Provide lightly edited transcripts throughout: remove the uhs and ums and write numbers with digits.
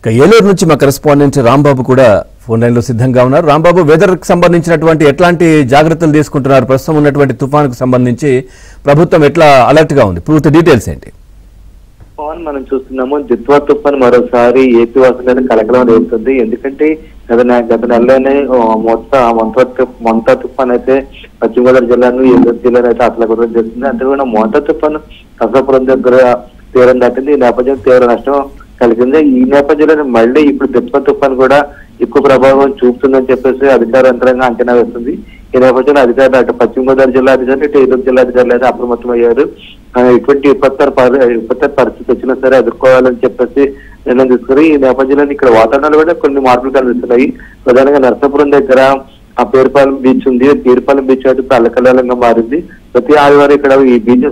ఏలూరు నుంచి మా కరెస్పాండెంట్ రాంబాబు కూడా ఫోన్ లైన్ లో సిద్ధంగా ఉన్నారు. రాంబాబు, వెదర్ కి సంబంధించినటువంటి ఎట్లాంటి జాగ్రత్తలు తీసుకుంటున్నారు? ప్రస్తుతం ఉన్నటువంటి తుఫానుకు సంబంధించి ప్రభుత్వం ఎట్లా అలర్ట్ గా ఉంది? పూర్తి డీటెయిల్స్ ఏంటి? పవన్, మనం చూస్తున్నాము దిత్వా తుఫాన్ మరోసారి ఏపీ వాసులను కలకలం రేపుతుంది. ఎందుకంటే గత నెలలోనే మొంతా తుఫాన్ అయితే పశ్చిమ గోదావరి జిల్లాను, ఏలూరు జిల్లాను అయితే అతలాకుతలం చేస్తుంది. అంతేకాకుండా మొంతా తుఫాన్ నర్సాపురం దగ్గర తీరం దాటింది. ఈ నేపథ్యంలో తీవ్ర నష్టం కలిగింది. ఈ నేపథ్యంలో మళ్ళీ ఇప్పుడు దిత్వా తుఫాన్ కూడా ఎక్కువ ప్రభావం చూపుతుందని చెప్పేసి అధికార యంత్రాంగం అంచనా వేస్తుంది. ఈ నేపథ్యంలో అధికారులు అటు పశ్చిమ గోదావరి జిల్లా అధికారులు, ఇటు ఏలూరు జిల్లా అధికారులు అయితే అప్రమత్తం అయ్యారు. ఇటువంటి విపత్తర పరిస్థితి వచ్చినా సరే ఎదుర్కోవాలని చెప్పేసి నిర్ణయం తీసుకుని ఈ నేపథ్యంలో ఇక్కడ వాతావరణంలో కూడా కొన్ని మార్పులు కనిపిస్తున్నాయి. ప్రధానంగా నర్సాపురం దగ్గర ఆ పేరుపాలెం బీచ్ ఉంది. పేరుపాలెం బీచ్ అయితే ఇప్పుడు అల్లకల్లంగా మారింది. ప్రతి ఆదివారం ఇక్కడ ఈ బీచ్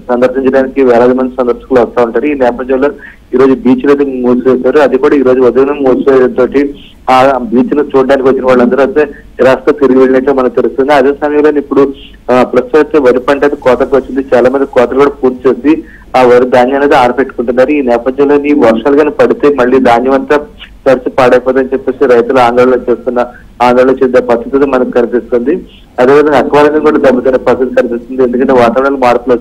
సందర్శించడానికి వేలాది మంది సందర్శకులు వస్తూ ఉంటారు. ఈ నేపథ్యంలో ఈ రోజు బీచ్ అయితే మూసివేశారు. అది కూడా ఈ రోజు ఉదయం మూసివేయడంతో ఆ బీచ్ ను చూడడానికి వచ్చిన వాళ్ళందరూ అయితే నిరాశతో తిరిగి వెళ్ళినట్టు మనకు తెలుస్తుంది. అదే సమయంలో ఇప్పుడు ప్రస్తుతం వరి పంట అయితే కోతకు వచ్చింది. చాలా మంది కోతలు కూడా పూర్తి చేసి ఆ వరి ధాన్యం అనేది ఆరపెట్టుకుంటున్నారు. ఈ నేపథ్యంలో ఈ వర్షాలు కానీ పడితే మళ్ళీ ధాన్యం అంతా తడిచి పాడైపోతుందని చెప్పేసి రైతులు ఆందోళన చెందే పరిస్థితి మనకు కనిపిస్తుంది. అదేవిధంగా అక్వారంగం కూడా దెబ్బతినే పరిస్థితి కనిపిస్తుంది. ఎందుకంటే వాతావరణంలో మార్పులు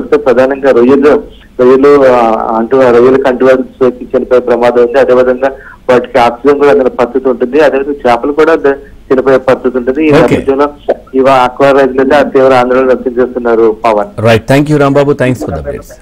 వస్తే ప్రధానంగా రొయ్యలకు అంటువ్యాధి సోకి చనిపోయే ప్రమాదం ఉంది. అదేవిధంగా వాటికి ఆక్సిజన్ కూడా అందిన పరిస్థితి ఉంటుంది. అదేవిధంగా చేపలు కూడా చనిపోయే పరిస్థితి ఉంటుంది. ఈ నేపథ్యంలో అక్వా రైతులు అయితే తీవ్ర ఆందోళన వ్యక్తం చేస్తున్నారు. Pawan, right, thank you Rambabu, thanks for the updates.